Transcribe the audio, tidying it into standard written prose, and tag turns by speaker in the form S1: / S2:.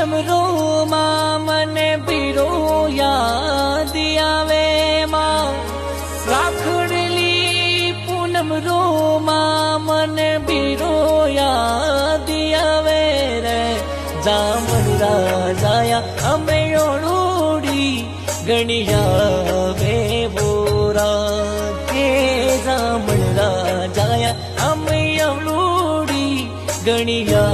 S1: पूनम रो माँ मने बीरो याद आवे माँ राखड़ली पूनम रो माँ मने बीरो याद आवे रे जामण राजाया अमे ओळूडी गणिया वे बोरा के जामण राजाया अमे ओळूडी गणिया